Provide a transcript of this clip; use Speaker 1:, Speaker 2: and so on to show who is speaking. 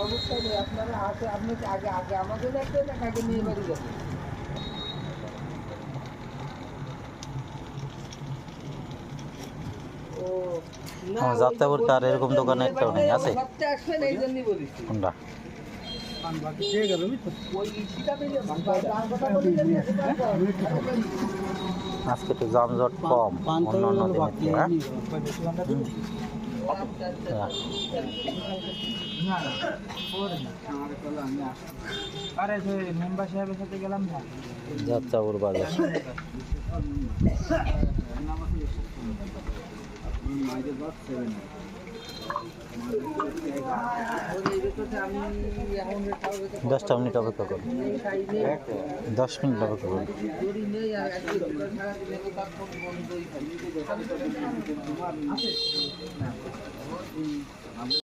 Speaker 1: সমস্যা নেই, আপনারা আসে, আপনি আগে আগে আমাদের একটা আগে নিয়ে বাড়ি যাবেন। ও না,
Speaker 2: যাত্রাপুর কার এরকম দোকানে একটাও নেই, আছে
Speaker 1: আসবেন এই জন্যই বলেছি।
Speaker 2: কোনটা?
Speaker 1: ওই সিটাতে যে কথা বলেছেন না, সেটা
Speaker 2: আজকে একটু যানজট কম অন্য অন্য দিনের চেয়ে, হ্যাঁ?
Speaker 3: আরে মেম্বার সাহেবের সাথে গেলাম না
Speaker 2: যাত্রাপুর বাজার।
Speaker 1: আমি
Speaker 2: 10টা মিনিট অপেক্ষা করুন, 10 মিনিট অপেক্ষা করুন।
Speaker 1: যদি নেই আর একটু সারাদিনে তো তার ফোন বন্ধই থাকে।